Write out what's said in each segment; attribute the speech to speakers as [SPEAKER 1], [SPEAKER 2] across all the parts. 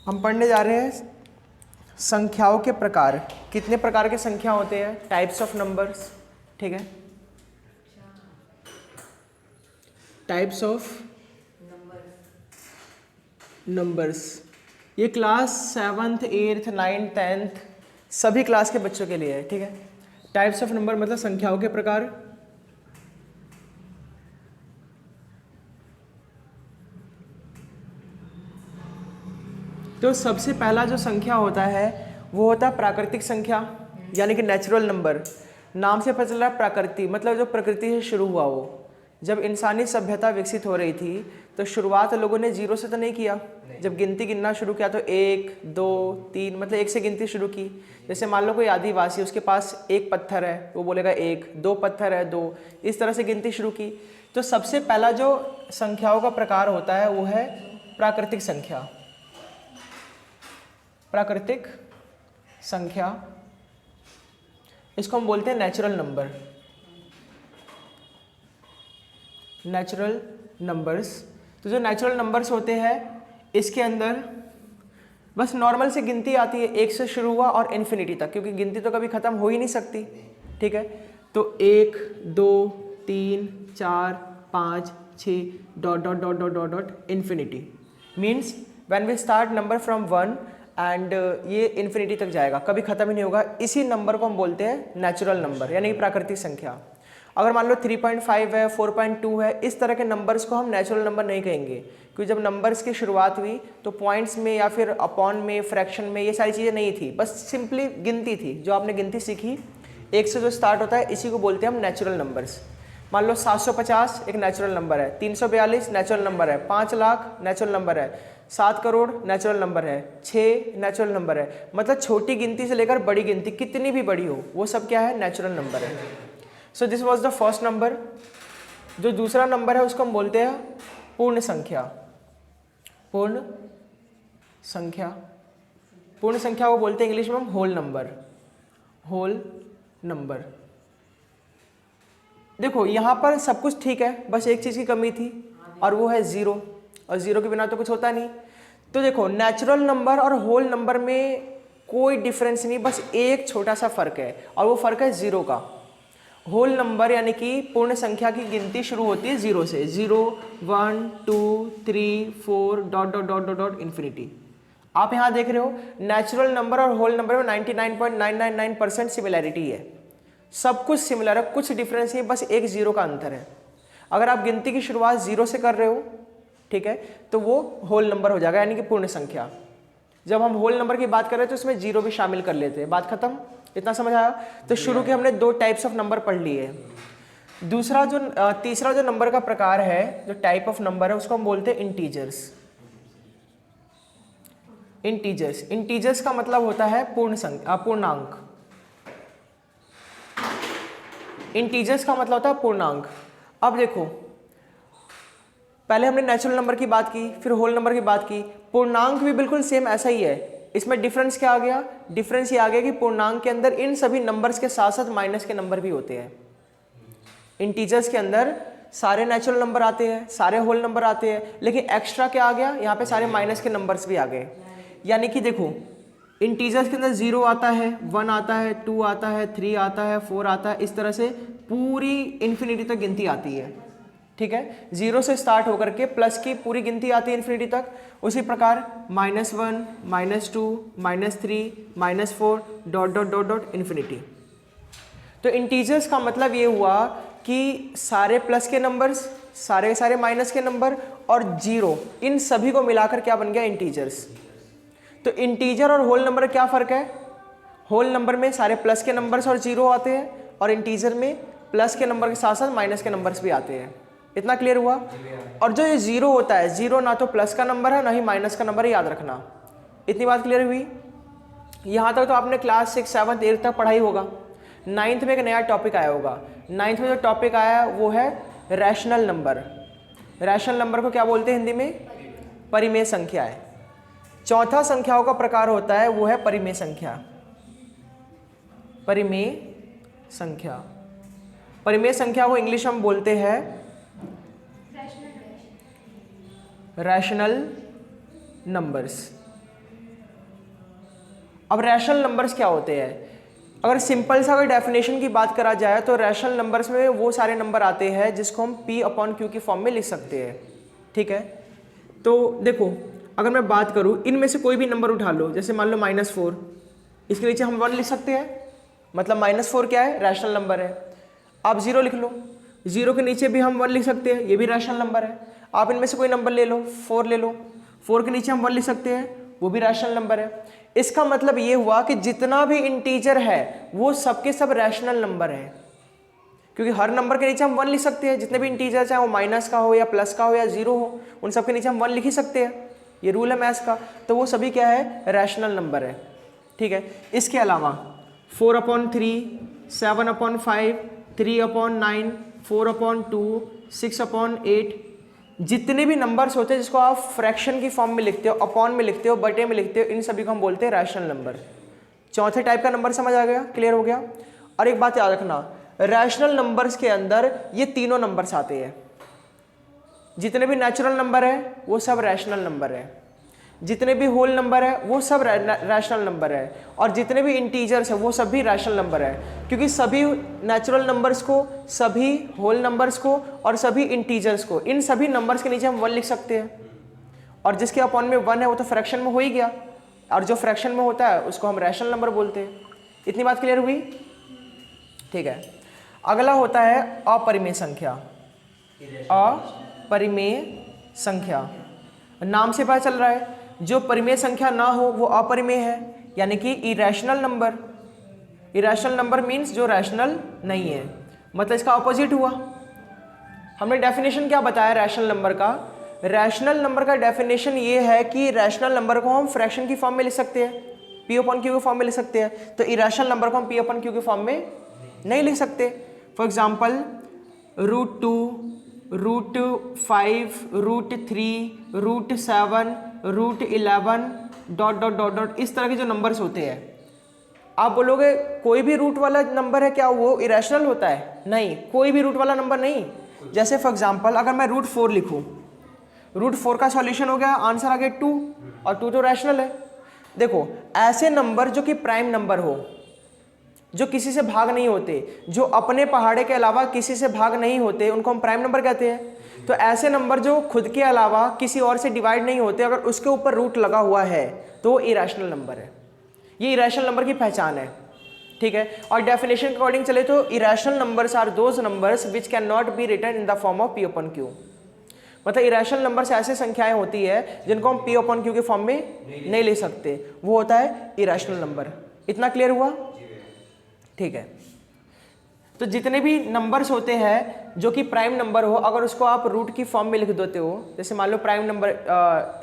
[SPEAKER 1] हम पढ़ने जा रहे हैं संख्याओं के प्रकार। कितने प्रकार के संख्या होते हैं? Types of numbers. ठीक है, टाइप्स ऑफ नंबर्स। ये class 7th 8th 9th 10th सभी क्लास के बच्चों के लिए है। ठीक है, टाइप्स ऑफ नंबर मतलब संख्याओं के प्रकार। तो सबसे पहला जो संख्या होता है वो होता है प्राकृतिक संख्या, यानी कि नेचुरल नंबर। नाम से पता चल रहा है प्राकृतिक, मतलब जो प्रकृति से शुरू हुआ हो। जब इंसानी सभ्यता विकसित हो रही थी तो शुरुआत लोगों ने जीरो से तो नहीं किया। जब गिनती गिनना शुरू किया तो 1 2 3 मतलब 1 से गिनती शुरू की। जैसे मान लो कोई आदिवासी, उसके पास एक पत्थर है, वो बोलेगा 1, 2 पत्थर है 2, इस तरह से गिनती शुरू की। तो सबसे पहला जो संख्याओं का प्रकार होता है वो है प्राकृतिक संख्या। प्राकृतिक संख्या, इसको हम बोलते हैं नेचुरल नंबर। Natural numbers. तो जो नेचुरल नंबर्स होते हैं इसके अंदर बस नॉर्मल से गिनती आती है, 1 से शुरू हुआ और इन्फिनिटी तक, क्योंकि गिनती तो कभी ख़त्म हो ही नहीं सकती। ठीक है, तो 1 2 3 4 5 6 dot dot dot dot dot dot infinity. Means when we start number from 1 and ये इन्फिनिटी तक जाएगा, कभी ख़त्म ही नहीं होगा। इसी नंबर को हम बोलते हैं नेचुरल नंबर, यानी कि प्राकृतिक संख्या। अगर मान लो 3.5 है, 4.2 है, इस तरह के नंबर्स को हम नेचुरल नंबर नहीं कहेंगे, क्योंकि जब नंबर्स की शुरुआत हुई तो पॉइंट्स में या फिर अपॉन में, फ्रैक्शन में, ये सारी चीज़ें नहीं थी, बस सिंपली गिनती थी। जो आपने गिनती सीखी 1 से जो स्टार्ट होता है, इसी को बोलते हैं हम नेचुरल नंबर्स। मान लो 750 एक नेचुरल नंबर है, 342 नेचुरल नंबर है, 5 लाख नेचुरल नंबर है, 7 करोड़ नेचुरल नंबर है, 6 नेचुरल नंबर है। मतलब छोटी गिनती से लेकर बड़ी गिनती कितनी भी बड़ी हो, वो सब क्या है? नेचुरल नंबर है। So this was the first number. जो दूसरा नंबर है उसको हम बोलते हैं पूर्ण संख्या। पूर्ण संख्या, पूर्ण संख्या को बोलते हैं इंग्लिश में हम होल नंबर। Whole number. देखो यहाँ पर सब कुछ ठीक है, बस एक चीज़ की कमी थी और वो है ज़ीरो, और ज़ीरो के बिना तो कुछ होता नहीं। तो देखो नेचुरल नंबर और होल नंबर में कोई डिफरेंस नहीं, बस एक छोटा सा फ़र्क है, और वो फ़र्क है ज़ीरो का। होल नंबर यानी कि पूर्ण संख्या की गिनती शुरू होती है 0 से, 0 1 2 3 4 dot dot dot dot dot infinity. आप यहाँ देख रहे हो नेचुरल नंबर और होल नंबर में 99.999% सिमिलैरिटी है, सब कुछ सिमिलर है, कुछ डिफरेंस नहीं, बस एक 0 का अंतर है। अगर आप गिनती की शुरुआत 0 से कर रहे हो, ठीक है, तो वो होल नंबर हो जाएगा, यानी कि पूर्ण संख्या। जब हम होल नंबर की बात कर रहे हैं तो इसमें 0 भी शामिल कर लेते हैं। बात खत्म? इतना समझ आया? तो शुरू के हमने 2 टाइप्स ऑफ नंबर पढ़ लिए। तीसरा जो नंबर का प्रकार है, जो टाइप ऑफ नंबर है, उसको हम बोलते हैं इंटीजर्स। इंटीजर्स, इंटीजर्स का मतलब होता है पूर्णांक। इंटीजर्स का मतलब होता है पूर्णांक। अब देखो, पहले हमने नेचुरल नंबर की बात की, फिर होल नंबर की बात की, पूर्णांक भी बिल्कुल सेम ऐसा ही है। इसमें डिफरेंस क्या आ गया? डिफरेंस ये आ गया कि पूर्णांक के अंदर इन सभी नंबर्स के साथ साथ माइनस के नंबर भी होते हैं। इंटीजर्स के अंदर सारे नेचुरल नंबर आते हैं, सारे होल नंबर आते हैं, लेकिन एक्स्ट्रा क्या आ गया? यहाँ पे सारे माइनस के नंबर्स भी आ गए। यानी कि देखो इंटीजर्स के अंदर 0 आता है, 1 आता है, 2 आता है, 3 आता है, 4 आता है, इस तरह से पूरी इन्फिनिटी तक गिनती आती है। ठीक है, 0 से स्टार्ट होकर के प्लस की पूरी गिनती आती है इन्फिनिटी तक। उसी प्रकार -1 -2 -3 -4 dot dot dot dot infinity. तो इंटीजर्स का मतलब ये हुआ कि सारे प्लस के नंबर्स, सारे माइनस के नंबर और 0, इन सभी को मिलाकर क्या बन गया? इंटीजर्स। तो इंटीजर और होल नंबर क्या फ़र्क है? होल नंबर में सारे प्लस के नंबर्स और 0 आते हैं, और इंटीजर में प्लस के नंबर के साथ साथ माइनस के नंबर्स भी आते हैं। इतना क्लियर हुआ? और जो ये 0 होता है, 0 ना तो प्लस का नंबर है ना ही माइनस का नंबर है, याद रखना। इतनी बात क्लियर हुई? यहाँ तक तो आपने क्लास 6 7 8 तक पढ़ाई होगा। 9th में एक नया टॉपिक आया होगा। 9th में जो टॉपिक आया वो है रैशनल नंबर। रैशनल नंबर को क्या बोलते हैं हिंदी में? परिमेय संख्या है। चौथा संख्याओं का प्रकार होता है वो है परिमेय संख्या। परिमेय संख्या, परिमेय संख्या को इंग्लिश में बोलते हैं रैशनल नंबर्स। अब रैशनल नंबर्स क्या होते हैं? अगर सिंपल सा अगर डेफिनेशन की बात करा जाए तो रैशनल नंबर्स में वो सारे नंबर आते हैं जिसको हम P अपॉन Q की फॉर्म में लिख सकते हैं, ठीक है। तो देखो अगर मैं बात करूँ, इनमें से कोई भी नंबर उठा लो, जैसे मान लो -4, इसके नीचे हम 1 लिख सकते हैं, मतलब -4 क्या है? रैशनल नंबर है। आप 0 लिख लो, 0 के नीचे भी हम 1 लिख सकते हैं, ये भी रैशनल नंबर है। आप इनमें से कोई नंबर ले लो, 4 ले लो, 4 के नीचे हम 1 लिख सकते हैं, वो भी रैशनल नंबर है। इसका मतलब ये हुआ कि जितना भी इंटीजर है वो सबके सब रैशनल नंबर है, क्योंकि हर नंबर के नीचे हम 1 लिख सकते हैं। जितने भी इंटीजर, चाहे वो माइनस का हो या प्लस का हो या 0 हो, उन सब के नीचे हम 1 लिख ही सकते हैं, ये रूल है मैथ्स का। तो वो सभी क्या है? रैशनल नंबर है, ठीक है। इसके अलावा 4/3, 7/5, 3/9, 4/2, 6/8, जितने भी नंबर्स होते हैं जिसको आप फ्रैक्शन की फॉर्म में लिखते हो, अपॉन में लिखते हो, बटे में लिखते हो, इन सभी को हम बोलते हैं रैशनल नंबर। चौथे टाइप का नंबर समझ आ गया, क्लियर हो गया। और एक बात याद रखना, रैशनल नंबर्स के अंदर ये तीनों नंबर्स आते हैं। जितने भी नेचुरल नंबर है वो सब रैशनल नंबर है, जितने भी होल नंबर है वो सब रैशनल नंबर है, और जितने भी इंटीजर्स है वो सब भी रैशनल नंबर है, क्योंकि सभी नेचुरल नंबर्स को, सभी होल नंबर्स को और सभी इंटीजर्स को, इन सभी नंबर्स के नीचे हम 1 लिख सकते हैं। और जिसके अपॉन में 1 है वो तो फ्रैक्शन में हो ही गया, और जो फ्रैक्शन में होता है उसको हम रैशनल नंबर बोलते हैं। इतनी बात क्लियर हुई, ठीक है। अगला होता है अपरिमेय संख्या। अपरिमेय संख्या, नाम से पता चल रहा है जो परिमेय संख्या ना हो वो अपरिमेय है, यानी कि irrational number. Irrational number means जो रैशनल नहीं है, मतलब इसका ऑपोजिट हुआ। हमने डेफिनेशन क्या बताया रैशनल नंबर का? रैशनल नंबर का डेफिनेशन ये है कि रैशनल नंबर को हम फ्रैक्शन की फॉर्म में लिख सकते हैं, P/Q की फॉर्म में लिख सकते हैं। तो इरेशनल नंबर को हम P/Q की फॉर्म में नहीं लिख सकते। फॉर एग्जाम्पल √2, √5, √3, √7, √11 ... इस तरह के जो नंबर्स होते हैं, आप बोलोगे कोई भी रूट वाला नंबर है क्या वो इरेशनल होता है? नहीं, कोई भी रूट वाला नंबर नहीं। जैसे फॉर एग्जांपल अगर मैं √4 लिखूं, √4 का सॉल्यूशन हो गया, आंसर आ गया 2, और 2 तो रैशनल है। देखो ऐसे नंबर जो कि प्राइम नंबर हो, जो किसी से भाग नहीं होते, जो अपने पहाड़े के अलावा किसी से भाग नहीं होते, उनको हम प्राइम नंबर कहते हैं। तो ऐसे नंबर जो खुद के अलावा किसी और से डिवाइड नहीं होते, अगर उसके ऊपर रूट लगा हुआ है तो वो इरेशनल नंबर है। ये इरेशनल नंबर की पहचान है, ठीक है। और डेफिनेशन के अकॉर्डिंग चले तो irrational numbers are those numbers which can not be written in the form of P/Q। मतलब इरेशनल नंबर्स ऐसे संख्याएं होती है जिनको हम P/Q के फॉर्म में नहीं ले सकते, वो होता है इरेशनल नंबर। इतना क्लियर हुआ, ठीक है। तो जितने भी नंबर्स होते हैं जो कि प्राइम नंबर हो, अगर उसको आप रूट की फॉर्म में लिख देते हो, जैसे मान लो प्राइम नंबर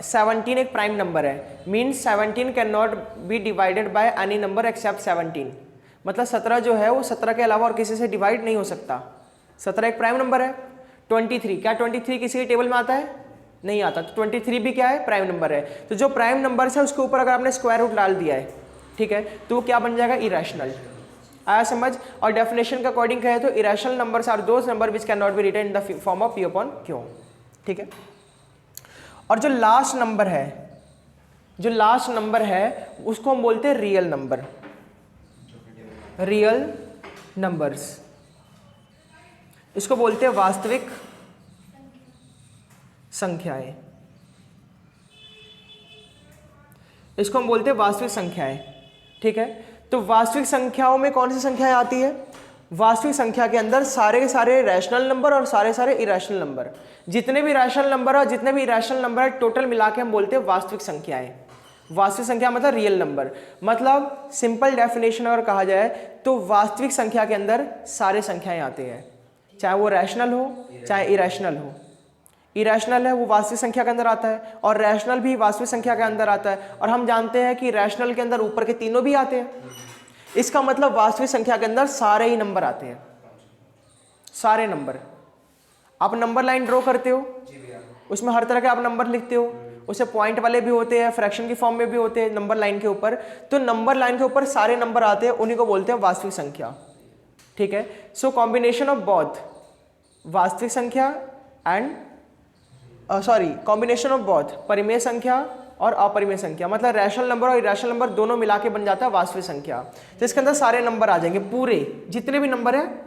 [SPEAKER 1] 17 एक प्राइम नंबर है, means 17 can not B divided by any number except 17। मतलब 17 जो है वो 17 के अलावा और किसी से डिवाइड नहीं हो सकता। 17 एक प्राइम नंबर है। 23, क्या 23 किसी के टेबल में आता है? नहीं आता। तो 23 भी क्या है? प्राइम नंबर है। तो जो प्राइम नंबर है उसके ऊपर अगर आपने स्क्वायर रूट डाल दिया है, ठीक है, तो वो क्या बन जाएगा? इरेशनल। आया समझ? और डेफिनेशन के अकॉर्डिंग कहे तो irrational numbers are those number which can not be written in the form of P/Q, ठीक है। और जो लास्ट नंबर है, उसको हम बोलते हैं रियल नंबर। रियल नंबर्स, इसको बोलते हैं वास्तविक संख्याएं। इसको हम बोलते हैं वास्तविक संख्याएं, ठीक है। तो वास्तविक संख्याओं में कौन सी संख्याएं आती है? वास्तविक संख्या के अंदर सारे के सारे रैशनल नंबर और सारे सारे इरेशनल नंबर। जितने भी रैशनल नंबर और जितने भी इरेशनल नंबर है टोटल मिला के हम बोलते हैं वास्तविक संख्याएं। वास्तविक संख्या मतलब रियल नंबर। मतलब सिंपल डेफिनेशन अगर कहा जाए तो वास्तविक संख्या के अंदर सारे संख्याएं आते हैं, चाहे वो रैशनल हो चाहे इरेशनल हो। इरेशनल है वो वास्तविक संख्या के अंदर आता है, और रैशनल भी वास्तविक संख्या के अंदर आता है। और हम जानते हैं कि रैशनल के अंदर ऊपर के तीनों भी आते हैं। इसका मतलब वास्तविक संख्या के अंदर सारे ही नंबर आते हैं, सारे नंबर। आप नंबर लाइन ड्रॉ करते हो, उसमें हर तरह के आप नंबर लिखते हो, उसे पॉइंट वाले भी होते हैं, फ्रैक्शन की फॉर्म में भी होते हैं नंबर लाइन के ऊपर। तो नंबर लाइन के ऊपर सारे नंबर आते हैं, उन्हीं को बोलते हैं वास्तविक संख्या, ठीक है। सो कॉम्बिनेशन ऑफ बोथ वास्तविक संख्या एंड कॉम्बिनेशन ऑफ बोथ परिमेय संख्या और अपरिमेय संख्या, मतलब रैशनल नंबर और इरेशनल नंबर दोनों मिला के बन जाता है वास्तविक संख्या। तो इसके अंदर सारे नंबर आ जाएंगे, पूरे जितने भी नंबर है,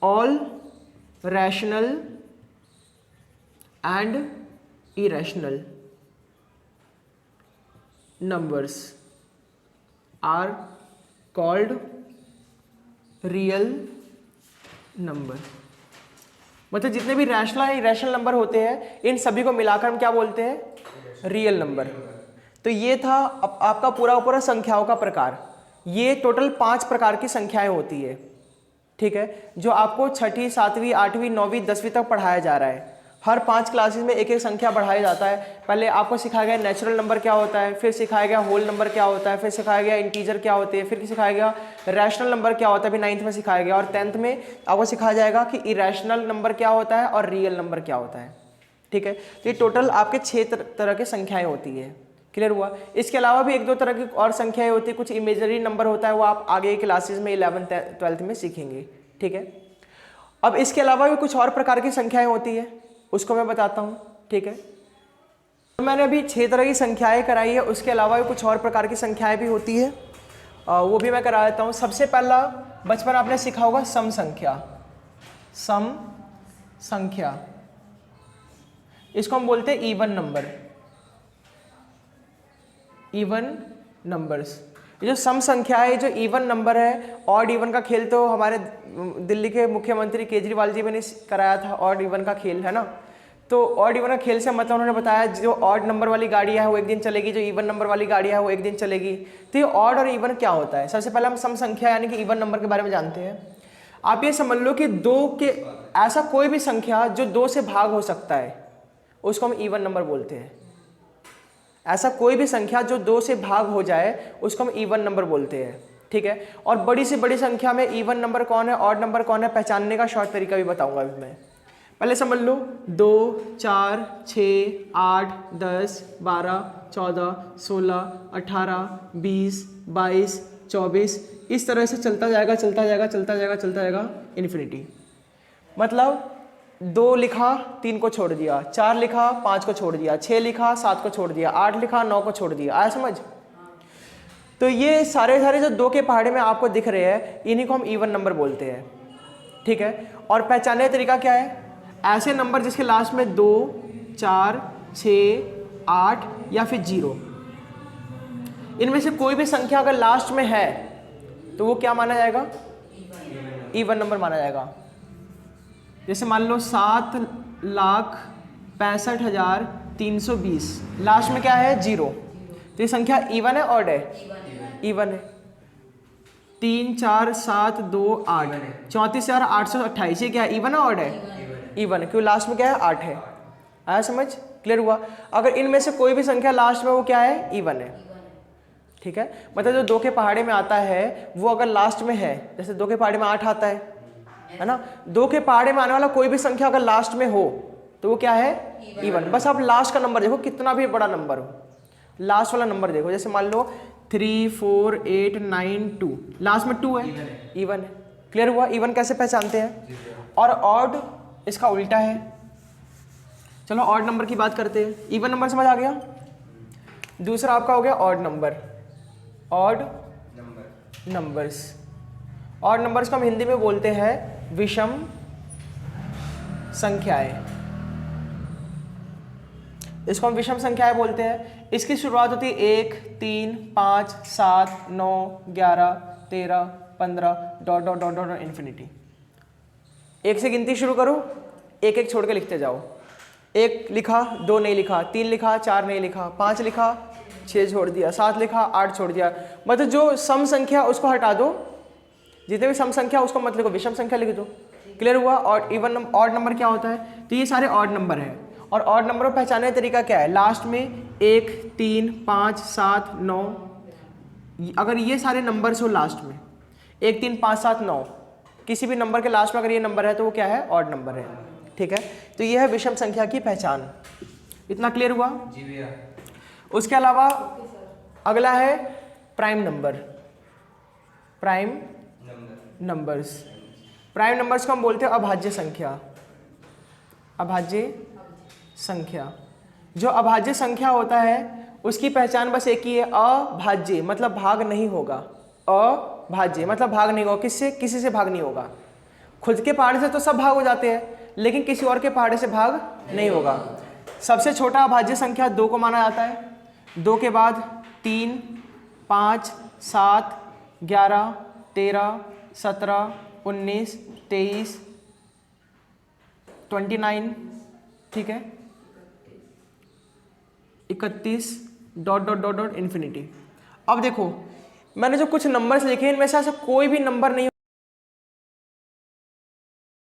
[SPEAKER 1] all rational and irrational numbers are called real number। मतलब जितने भी रैशनल या इरेशनल नंबर होते हैं इन सभी को मिलाकर हम क्या बोलते हैं, रियल नंबर। तो ये था आपका पूरा पूरा संख्याओं का प्रकार। ये टोटल 5 प्रकार की संख्याएं होती है, ठीक है, जो आपको 6ठी 7वीं 8वीं 9वीं 10वीं तक पढ़ाया जा रहा है। हर 5 क्लासेस में एक एक संख्या बढ़ाया जाता है। पहले आपको सिखाया गया नेचुरल नंबर क्या होता है, फिर सिखाया गया होल नंबर क्या होता है, फिर सिखाया गया इंटीजर क्या होते हैं, फिर सिखाया गया रैशनल नंबर क्या होता है, अभी 9th में सिखाया गया, और 10th में आपको सिखाया जाएगा कि इरेशनल नंबर क्या होता है और रियल नंबर क्या होता है, ठीक है। तो ये टोटल आपके 6 तरह की संख्याएँ होती है। क्लियर हुआ? इसके अलावा भी 1-2 तरह की और संख्याएँ होती है, कुछ इमेजरी नंबर होता है, वो आप आगे क्लासेज में 11th 12th में सीखेंगे, ठीक है। अब इसके अलावा भी कुछ और प्रकार की संख्याएँ होती है, उसको मैं बताता हूँ, ठीक है। तो मैंने अभी 6 तरह की संख्याएं कराई है, उसके अलावा भी कुछ और प्रकार की संख्याएं भी होती है, वो भी मैं करा देता हूँ। सबसे पहला बचपन आपने सीखा होगा सम संख्या। सम संख्या इसको हम बोलते हैं इवन नंबर, इवन नंबर्स। ये जो सम संख्या है, जो इवन नंबर है, ऑड इवन का खेल तो हमारे दिल्ली के मुख्यमंत्री केजरीवाल जी ने कराया था, ऑड इवन का खेल है ना। तो ऑड इवन का खेल से मतलब उन्होंने बताया जो ऑड नंबर वाली गाड़ियाँ है वो एक दिन चलेगी, जो इवन नंबर वाली गाड़ियाँ है वो एक दिन चलेगी। तो ये ऑड और इवन क्या होता है? सबसे पहले हम सम संख्या यानी कि इवन नंबर के बारे में जानते हैं। आप ये समझ लो कि ऐसा कोई भी संख्या जो 2 से भाग हो सकता है उसको हम इवन नंबर बोलते हैं। ऐसा कोई भी संख्या जो 2 से भाग हो जाए उसको हम इवन नंबर बोलते हैं, ठीक है। और बड़ी से बड़ी संख्या में इवन नंबर कौन है, ऑड नंबर कौन है, पहचानने का शॉर्ट तरीका भी बताऊंगा अभी मैं। पहले समझ लो 2, 4, 6, 8, 10, 12, 14, 16, 18, 20, 22, 24, इस तरह से चलता जाएगा चलता जाएगा चलता जाएगा चलता जाएगा इन्फिनिटी। मतलब 2 लिखा 3 को छोड़ दिया, 4 लिखा 5 को छोड़ दिया, 6 लिखा 7 को छोड़ दिया, 8 लिखा 9 को छोड़ दिया। आया समझ? तो ये सारे जो 2 के पहाड़े में आपको दिख रहे हैं इन्हीं को हम इवन नंबर बोलते हैं, ठीक है। और पहचानने का तरीका क्या है? ऐसे नंबर जिसके लास्ट में 2, 4, 6, 8 या फिर 0, इनमें से कोई भी संख्या अगर लास्ट में है तो वो क्या माना जाएगा? इवन नंबर माना जाएगा। जैसे मान लो 7,65,320, लास्ट में क्या है? 0। तो ये संख्या इवन है ऑड है? इवन है। 3, 4, 7, 2, 8, 34,828, ये क्या है? इवन है ऑड है? इवन है, क्योंकि लास्ट में क्या है? 8 है। आया समझ? क्लियर हुआ? अगर इनमें से कोई भी संख्या लास्ट में वो क्या है? इवन है, ठीक है। मतलब जो 2 के पहाड़े में आता है वो अगर लास्ट में है, जैसे 2 के पहाड़े में 8 आता है ना, 2 के पहाड़े में आने वाला कोई भी संख्या अगर लास्ट में हो तो वो क्या है? इवन। बस आप लास्ट का नंबर देखो, कितना भी बड़ा नंबर हो, लास्ट वाला नंबर देखो। जैसे मान लो 3, 4, 8, 9, 2, लास्ट में 2 है, इवन है। क्लियर हुआ? इवन कैसे पहचानते हैं? और ऑड इसका उल्टा है। चलो ऑड नंबर की बात करते हैं। इवन नंबर समझ आ गया। दूसरा आपका हो गया odd number, odd numbers. Odd numbers को हम हिंदी में बोलते हैं विषम संख्याएं। इसको हम विषम संख्याएं बोलते हैं। इसकी शुरुआत होती है 1, 3, 5, 7, 9, 11, 13, 15 ... इन्फिनिटी। 1 से गिनती शुरू करो, 1 1 छोड़ के लिखते जाओ। 1 लिखा 2 नहीं लिखा, 3 लिखा 4 नहीं लिखा, 5 लिखा 6 छोड़ दिया, 7 लिखा 8 छोड़ दिया। मतलब जो सम संख्या उसको हटा दो, जितने भी सम संख्या उसको मत लिखो, विषम संख्या लिख दो। क्लियर हुआ? और इवन ऑड नंबर क्या होता है? तो ये सारे ऑड नंबर हैं। और ऑड नंबर को पहचानने का तरीका क्या है? लास्ट में 1, 3, 5, 7, 9, अगर ये सारे नंबर्स हो लास्ट में 1, 3, 5, 7, 9, किसी भी नंबर के लास्ट में अगर ये नंबर है तो वो क्या है? ऑड नंबर है, ठीक है। तो ये है विषम संख्या की पहचान। इतना क्लियर हुआ? जी भैया। उसके अलावा अगला है prime number, prime numbers. Prime numbers को हम बोलते हैं अभाज्य संख्या, अभाज्य संख्या। जो अभाज्य संख्या होता है उसकी पहचान बस एक ही है, अभाज्य मतलब भाग नहीं होगा, अभाज्य मतलब भाग नहीं होगा, किससे, किसी से भाग नहीं होगा। खुद के पहाड़े से तो सब भाग हो जाते हैं, लेकिन किसी और के पहाड़े से भाग नहीं होगा। सबसे छोटा अभाज्य संख्या 2 को माना जाता है, 2 के बाद 3, 5, 7, 11, 13, 17, 19, 23, 29, ठीक है, 31 dot dot dot dot infinity. अब देखो मैंने जो कुछ नंबर्स लिखे इनमें से ऐसा कोई भी नंबर नहीं